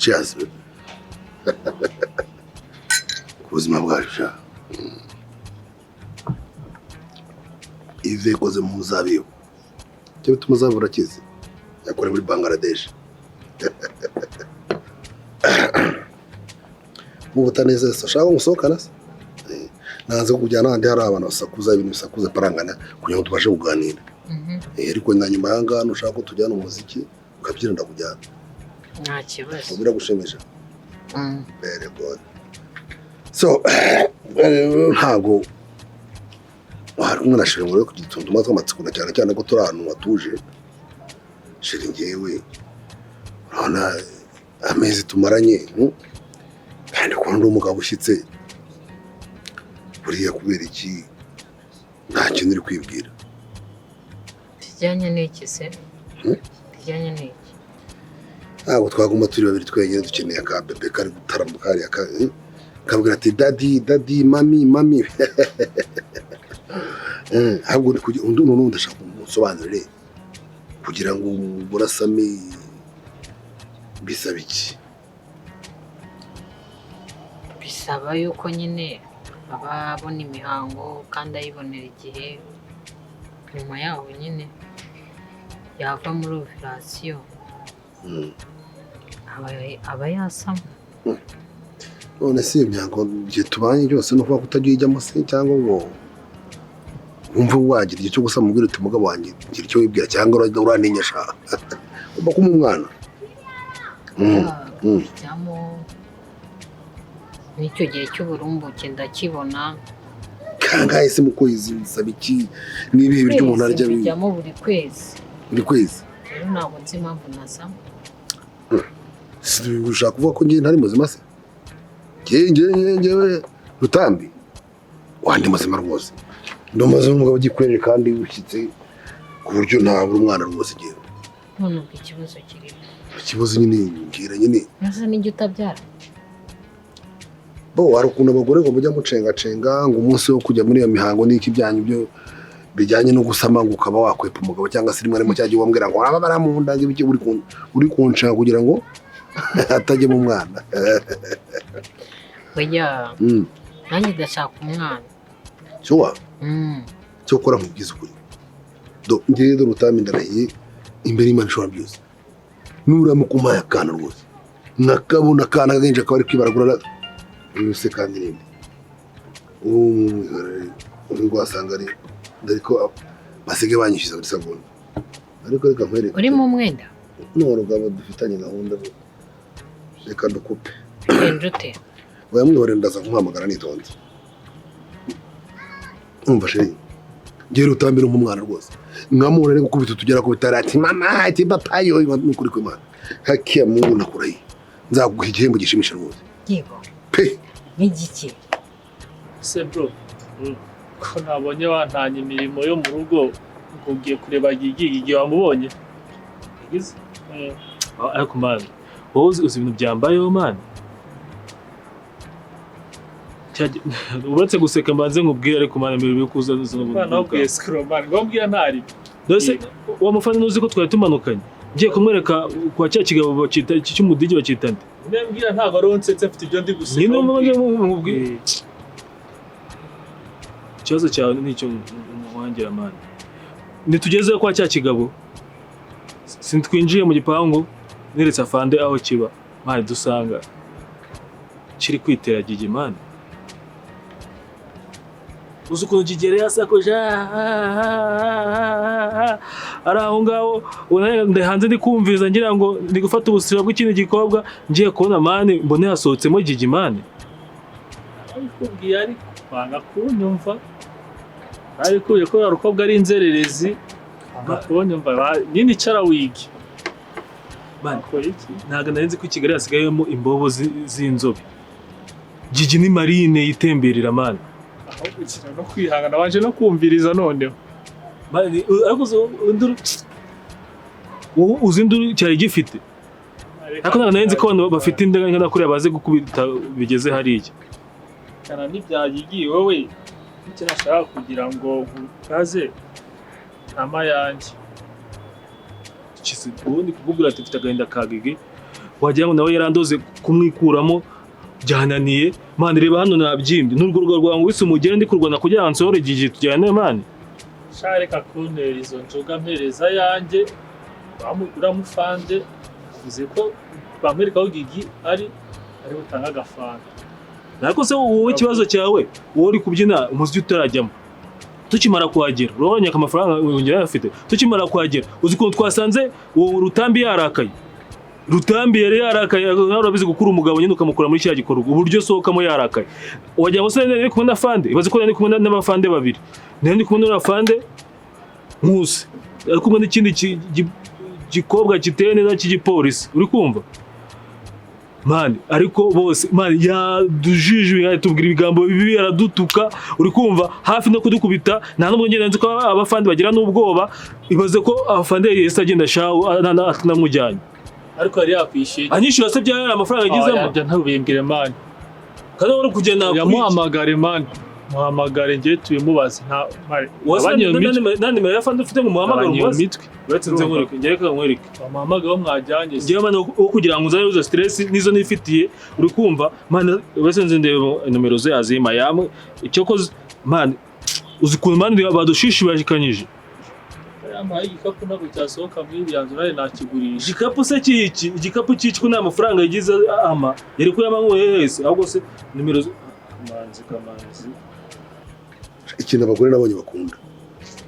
cheers ubuzima bwacu ive koze mu muzabibu cyo bituma uzabura kizi yakore muri Bangladesh mu butaneze shaka umusohokana nanze kujyana ahandi hari abantu basakuza ibintu bisakuza parangana kugira ngo tubashe kuganira ariko na nyuma yanga nushaka ko tujyana umuziki ukabyira ndakujyana nta kibazo biragushimisha very good so ntago hari umwana shire ngo ku gitunduma tw'amatsiko na cyane cyane ko turi ahantu watuje shire ngewe urabona amezi tumaranye kandi ko ndi umugabo ushyitse buriya kubera iki nta kintu uri kwibwira kijyanye n'iki se kijyanye n'iki ntabwo twaguma turi babiri twenyine dukeneye aka bebe kari gutaramuka hariya kabwira ati dadi mami ahubwo undi muntu ndashaka kumusobanurire kugira ngo burasame bisaba iki bisaba yuko nyine ababona imihango kandi ayibonera igihe nyuma yaho nyine yava muri operasiyo aba yasama none si imyango igihe tubanye byose no kuba kutagiye ijyamo se cyangwa ngo wumva wagira igihe cyo gusama ubwira uti mugabo wanjye ngira icyo wibwira cyangwa uraninyasha uba kuma umwana bijyamo n'icyo gihe cy'uburumbuke ndakibona kangahe se mu kwezi nsaba iki n'ibihe biryo umuntu arya bijyamo buri kwezi rero ntabwo nzi impamvu nasama ushaka kuvuga ko ngiye ntari muzima se ngewe Rutambi wandi muzima rwose ndomaze n'umugabo gikwere kandi ushyitse ku buryo ntabura umwana rwose ngewe none ubwo ikibazo kirimo ikibazo nyine ngira nyine nasa n'ijya utabyara bo hari ukuntu abagore ngo mujya mucengacenga ngo umunsi wo kujya muri iyo mihango n'iki byanyu byo bijyanye no gusama ngo ukaba wakwepa umugabo cyangwa se rimwe arimo cyagiye wambwira ngo aba baramunda ibiki uri kunshaka kugira ngo atajye mu mwana oya nanjye ndashaka umwana cyo cyo kora mu bwiza ukuri ngiye do Rutambi ndarahiye imbere y'Imana ishobora byose nuramukuma yakana rwose nakabona kana gagenje akaba ari kwibaragura yose kandi ninde rwasanga ari ndariko basige banyishiza muri sabuni ariko reka nkwereke uri mu mwenda n'urugabo dufitanye gahunda reka dukupe njute wamwihore ndaza kumuhamagara nitonze umva sheri ngiye Rutambi n'umwana rwose nkamubona ari gukubita tugera ku bitara ati mama ati papa yo n'ukuri kw'Imana hakiya Mungu nakurahi nzaguha igihembo gishimisha rwose yego pe n'igiki se bro ko nabonye wantanye imirimo yo mu rugo ugiye kureba gigi wamubonye gize ariko man wowe uzi ibintu byambayeho man ubatse guseka mbanze nkubwire ariko man mbere yo kuza nabwiye scroll man ngombwira ntari dose wamufana nuzi ko twari tumanukanye ngiye kumwereka kwa cya kigabo bacita cy'umudigi bacitande nembwira ntago aronsetse afite ibyo ndi guseka nyine mubwire ikibazo cyawe nicyo wangira man nitugeze kwa cya kigabo sintwinjiye mu gipangu neretse afande aho kiba mari dusanga kiri kwitera gigi man uzi ukuntu kigere yasakoje ari aho ngaho ndi hanze ndi kumviriza ngira ngo ndi gufata ubusira bw'ikindi gikobwa ngiye kubona mani mbone hasohotsemo gigi mani arikubwiye ariko banga kunyumva ariko ko arukobwa ari inzererezi bakonyumva nyine icara wigi mani ntago narinzi ko Kigali hasigayemo imbobo z'inzobe gigi ni marine yitemberera mani aho gukina no kwihangana banje no kumviriza noneho ariko uzi induru cyari gifite ariko ntago narinzi ko abantu bafite indaga nka kuriya baze gukubita bigeze hariya kana n'ibyagiye wowe icyo nashaka kugira ngo ukaze ama yanjye ubundi kuvugira ati mfite agahinda kagege wagira ngo nawe yarandoze kumwikuramo byananiye mani reba hano nabyimbye n'urwo rwa rwangu wise umugere ndi kurwana kugira ngo nsohore igihe tujyane mani shareka kuntera izo nzoga mpereza yanjye uramufande uzi ko bamwereka aho Gigi ari butanga agafanta ariko se wowe ikibazo cyawe wowe uri kubyina umuziki utarajyamo tukimara kuhagera urabonye amafaranga yongera afite tukimara kuhagera uzi ko twasanze uwo Rutambi yarakaye Rutambi yari yarakaye urabizi gukura umugabo nyine ukamukura muri cya gikorwa uburyo sohokamo yarakaye wajya ngo se nari kumwe na fande bazi ko nari kumwe n'abafande babiri nari kumwe n'abafande Nkusi ari kumwe n'ikindi gikobwa kiteye neza cy'igipolisi uri kumva mani ariko bose mani yadujije yatubwira ibigambo bibi yaradutuka uri kumva hafi no kudukubita nta n'ubwo ngenda nzi ko abafande bagira n'ubwoba ibaze ko abafande yese agenda shawo atanamujyanye ariko yari yakwishyuye anyishyura se byari amafaranga yagizemo ntabimbwire mani kandi wari kugenda yamuhamagare mani muhamagare ngiye tubimubaze nta nta nimero ya fande ufite ngo muhamagare umubaze uretse nze nkwereke ngereka nkwereke bamuhamagaye mwajyanye ngewe mani wo kugira ngo uzane izo stress nizo nifitiye uri kumva mani wese nze ndeba nomero ze azima yamwe icyo koze mani uzi ukuntu mani badushishibashikanyije yampaye igikapu ntabwo cyasohoka muri yanzu nawe nakigurisha igikapu se cyiki igikapu cyiki ko nta mafaranga yagize ama yari ko yamanyweye hese ahubwo se nimero kamanzi ikintu abagore nabonye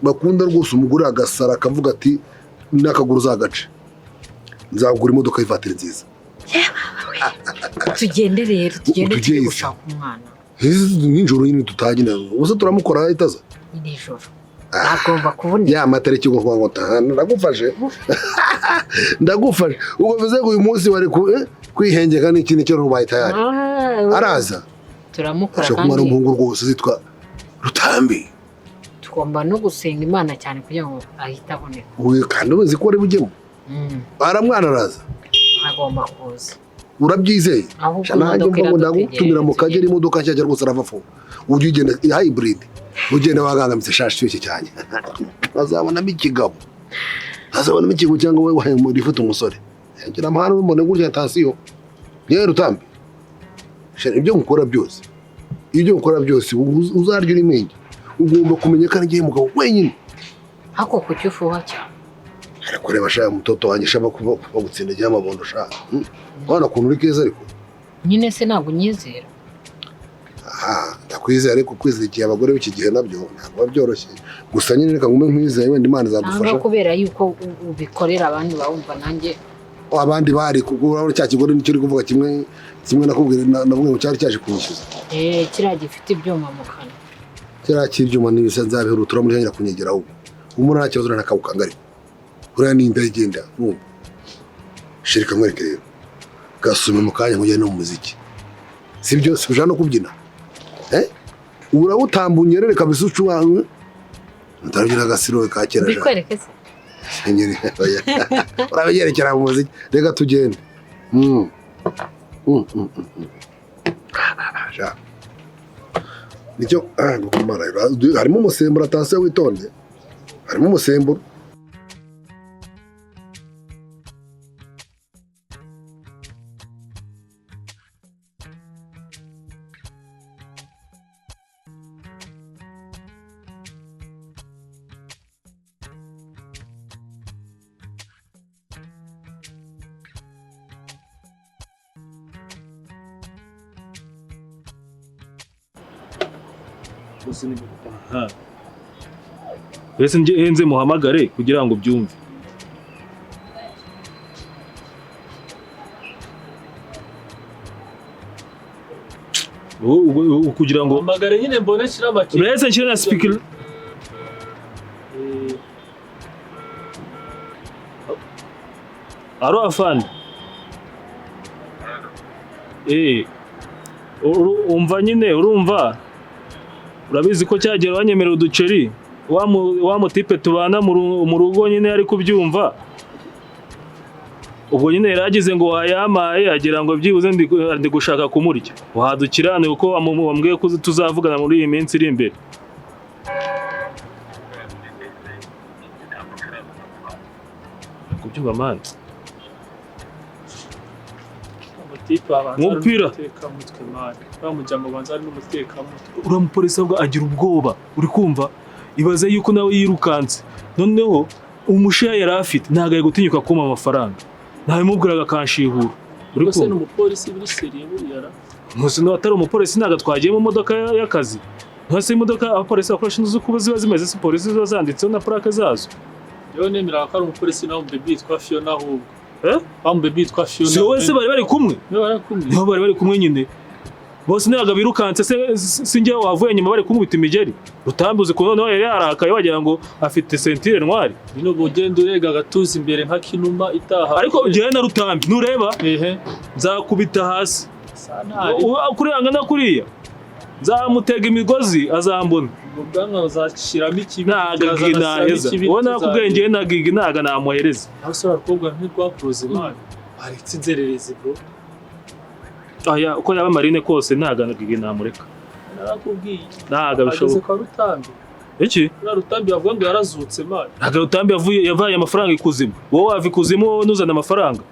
bakunda rwose umugore agasara akavuga ati n'akaguru uzagace nzagura imodoka y'ivatiri nziza tugende rero tujye gushaka umwana nijoro nyine tutagina ubuse turamukora itaza nijoro agomba kuboneka ya matariki ngo ngo ndagufashe ubwo bivuze ngo uyu munsi bari kwihengeka n'ikindi cyo rubaye tayari araza turamukora kandi ashobora umuhungu rwose zitwa Rutambi tugomba no gusenga Imana cyane kugira ngo ahita aboneka uyu kandi uzi ko ari bujyemo baramwana araza agomba kuza urabyizeye nanjye mvuga ndagutumira mu kagera imodoka nshyashya rwose aravafu ujye ugenda hybrid ugenda wagangamitse shashi cyose cyane azabonamo ikigabo azabonamo ikigo cyangwa we wahaye muri foto umusore ngira amahano mbone gutya tansiyo yewe Rutambi ibyo mukora byose uzarya urimenge ugomba kumenya ko ngiye mugabo wenyine hako kucyufuha cyane ariko reba shaka mutoto wanjye shaba kuba gutsindagira amabondo shaka wana kuntu uri keza ariko nyine se ntabwo nyizera ndakwizera ariko kwizera abagore b'iki gihe nabyo ntabwo byoroshye gusa nyine reka ngume nkwizeye wenda Imana izadufasha ntabwo kubera yuko ubikorera abandi bawumva nanjye abandi bari kugura cya kigore nicyo uri kuvuga kimwe nakubwira navuga ngo cyari cyaje kunyishyuza kiriya gifite ibyuma mu kanwa kiriya cy'ibyuma n'ibisa nzabihurutura muri hanyura kunyegera ahubwo umuntu nta kibazo ntakawukanga ariko uriya ni inda igenda shirika mwereke rero gasume mu kanya nkujyane no mu muziki sibyo sibujana no kubyina urawutambunye rero kabisa ucuwanwe ntaragira agasiro ka kera bikwereke se urabigerekera mu muziki reka tugende nicyo gukomara harimo umusemburo atansiyo witonde harimo umusemburo Bese nze muhamagare kugira ngo byumve kugira ngo muhamagare nyine mbone shira make bese nshira na speaker aro afande umva nyine urumva urabizi ko cyagera wanyemerera uduceri wa mutipe tubana mu rugo nyine ari kubyumva ubwo nyine yaragize ngo wayamaye agira ngo byibuze ndi gushaka kumurya wahadukirane kuko wambwiye ko tuzavugana muri iyi minsi iri imbere kubyumva mani tipe abanza Umupira. umutekamutwe mani bamujyamo banza ari n'umutekamutwe uramupolisi ahubwo agira ubwoba uri kumva ibaze yuko nawe yirukanse noneho umusheya yari afite ntabwo ari gutinyuka kuma amafaranga ntabimubwiraga akanshihura uri Ese ni kumva umupolisi biri seriye buriya muzi no atari umupolisi ntabwo twagiye mu modoka y'akazi ntose imodoka abapolisi bakoresha inzu kuba ziba zimeze si polisi ziba zanditseho na plaque zazo yewe nemera ko ari umupolisi nawe baby yitwa Fiona ahubwo baby yitwa Fiona si wowe se bari kumwe niho bari kumwe nyine bose ntabwo birukanse si njye wavuye nyuma bari kumubita imigeri rutambuze ku noneho yari yarakaye wagira ngo afite sentire ntwari bino bugenda urega agatuza imbere nka kinuma itaha ariko njyewe na rutambi ntureba ehe nzakubita hasi sanari kuriya ngana kuriya nzamutega imigozi azambona ubwanwa uzashiramo ikibi ntago naheza ubona ko ubwenge nagigi ntago namuhereza aho se abakobwa ntirwakuruza imana baretse inzererezi bro aya uko yaba marine kose ntago nagigi namureka narakubwiye ntago ageze bishoboka kwa rutambi iki rutambi bavuga ngo yarazutse mani ntago rutambi yavaye amafaranga ikuzimu wowe wava ikuzimu wowe nuzana amafaranga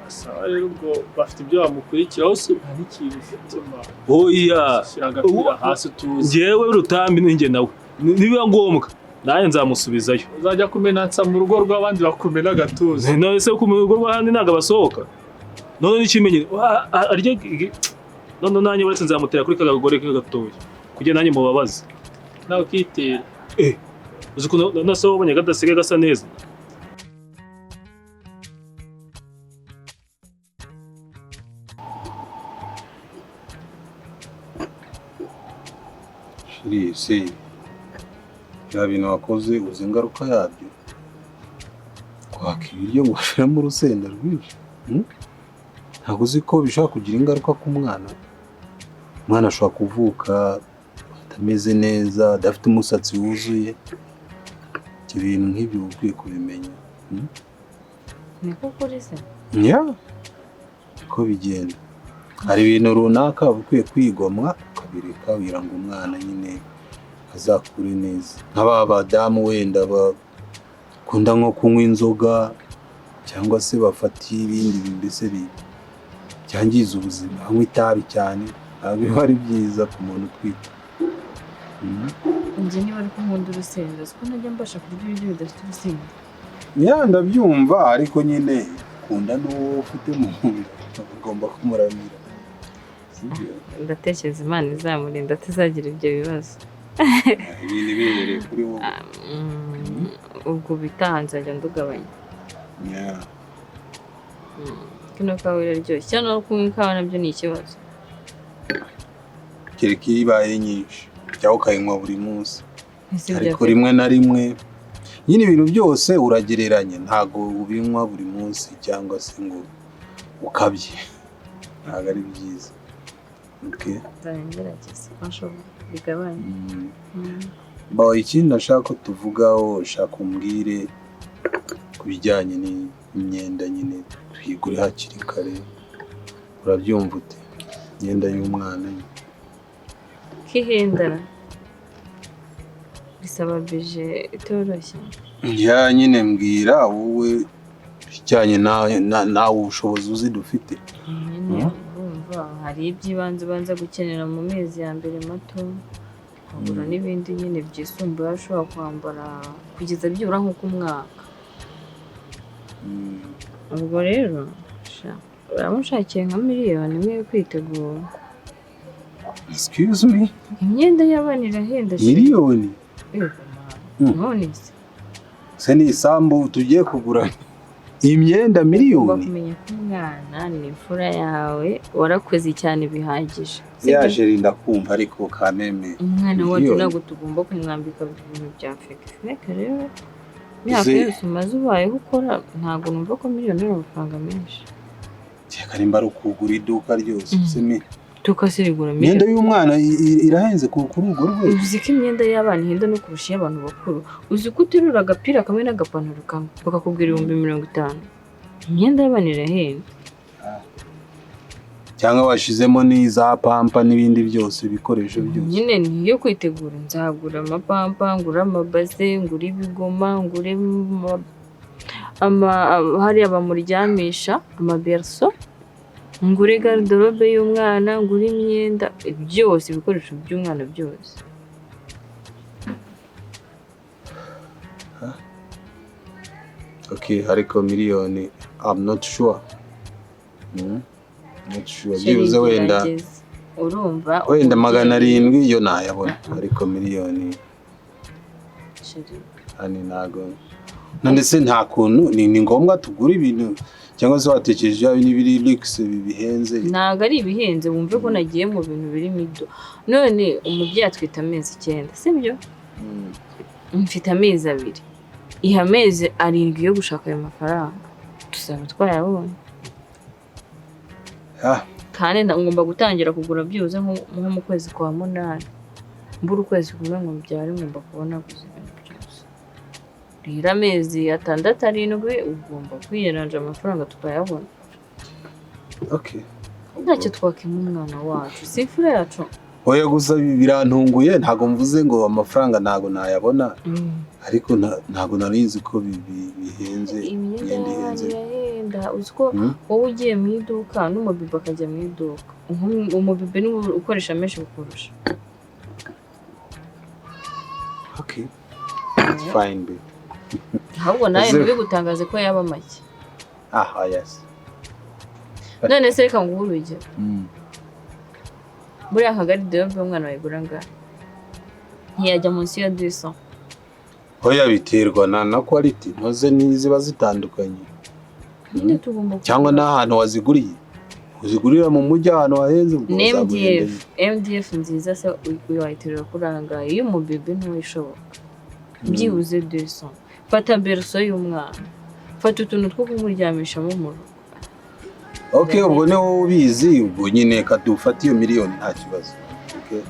sawa rero ubwo bafite ibyo bamukurikiraho se nta n'ikintu ufite mani oya shyira agapira hasi tuzi njyewe rutambi ninjye nawe nibiba ngombwa nawe nzamusubizayo uzajya kumenatsa mu rugo rw'abandi bakumena agatuza none se ku rugo rw'ahandi ntago basohoka none n'ikimenyere arya none nanjye uretse nzamutera kuri kagagore ke gatoya kugira nanjye mubabaze nawe ukitera uzi ko naso ubonye gadasigaye gasa neza se bya bintu wakoze uzi ingaruka yabyo kwaka ibiryo ngo ushyiramo urusenda rwinshi ntabwo uzi ko bishobora kugira ingaruka ku mwana umwana ashobora kuvuka atameze neza adafite umusatsi wuzuye ibyo bintu nk'ibyo uba ukwiye kubimenya niko kuri se ko bigenda hari ibintu runaka uba ukwiye kwigomwa ukabireka kugira ngo umwana nyine azakure neza nk'aba badamu wenda bakunda nko kunywa inzoga cyangwa se bafatiye ibindi bintu mbese byangiza ubuzima anywa itabi cyane ntabwo biba ari byiza ku muntu utwite njye niba ari kunkunda urusenda siko najya mbasha kurya ibiryo bidafite urusenda ndabyumva ariko nyine kunda n'uwo ufite mu nda ugomba kumuramira ndatekereza imana izamurinda atazagira ibyo bibazo ibintu bihereye kuri wowe ubwo bitaha nzajya ndugabanya kino kawa iraryoshye cyane no kunywa ikawa nabyo ni ikibazo kereka iyo ibaye nyinshi cyangwa ukayinywa buri munsi ariko rimwe na rimwe nyine ibintu byose uragereranya ntabwo ubinywa buri munsi cyangwa se ngo ukabye ntabwo ari byiza ngerageza ntashobora bigabanya ikindi nashaka ko tuvugaho ushaka umbwire ku bijyanye n'imyenda nyine tuyigure hakiri kare urabyumva ute imyenda y'umwana kihendana bisaba bije itoroshye nyine mbwira wowe bijyanye nawe ubushobozi uzi dufite hari iby'ibanze ubanza gukenera mu mezi ya mbere mato ukagura n'ibindi nyine byisumbuye ushobora kwambara kugeza byibura nk'uko umwaka ubwo rero uramushakiye nka miliyoni imwe yo kwitegura excuse me imyenda y'abana irahenda miliyoni none se ni isambu tugiye kugura imyenda miliyoni ugomba kumenya ko umwana ni imfura yawe warakoze cyane bihagije yaje rinda kumva ariko kameme umwana wacu ntabwo tugomba kumwambika ibintu bya feke rero imyaka yose umaze ubayeho ukora ntabwo numva ko miliyoni ari amafaranga menshi cyeka nimba ari ukugura iduka ryose semi tukasirigura imyenda y'umwana irahenze ku rugo rwe uzi ko imyenda y'abana ihenda no kurusha iy'abantu bakuru uzi ko uterura agapira kamwe n'agapantaro kamwe bakakubwira 50,000 imyenda y'abana irahenda cyangwa washizemo n'iza pampa n'ibindi byose ibikoresho byose nyine niyo kwitegura nzagura amapampa ngura amabase ngura ibigoma ngure hariya bamuryamisha amaberso ngure garderobe y'umwana, ngure imyenda, byose ibikoresho by'umwana byose. Okay, ariko miliyoni I'm not sure. Not sure. Byibuze wenda urumva wenda 700 yo nayabona, ariko miliyoni ani nago. None se nta kuntu ni ngombwa tugura ibintu cyangwa se watekereje n'ibiri luxe bihenze? Ntago ari ibihenze, wumve ko nagiye mu bintu biri mido. None umubyeyi atwita amezi 9, sibyo? Mfite amezi 2. Iha amezi 7 yo gushaka ayo mafaranga. Tusaba twayabonye. Kandi ngomba gutangira kugura byuze nko mu kwezi kwa 8. Mbura ukwezi kumwe ngo byari ngomba kubona guza ibintu byose. Rira amezi 6 7 ugomba kwiyeranja amafaranga tukayabona. Okay. Ntacyo twakema umwana wacu, si fure yacu. Oya gusa birantunguye, ntago mvuze ngo amafaranga ntago nayabona. Ariko ntago narinzi ko bihenze, imyenda ihenze. Uziko wowe ugiye mu iduka n'umubibi akajya mu iduka. Umubibi ni ukoresha menshi kukurusha. Okay. It's fine, babe. Ahubwo nawe ntibigutangaze ko yaba make. Yes. None se reka nguhe urugero. Buriya garderobe y'umwana wayigura ngahe? Ntiyajya munsi ya 200. Oya biterwa na quality, ntoze niziba zitandukanye. Nyine tugomba cyangwa n'ahantu waziguriye. Uzigurira mu mujyi ahantu wahenze ubwo MDF nziza se uyiwayitirira kuranga iyo umubibi ntuwishoboka. Byibuze 200. Fata berso y'umwana. Fata utuntu two kumuryamishamo mu rugo. Okay, ubwo ne wowe ubizi, ubwo nyine kadufata iyo miliyoni nta kibazo. Okay.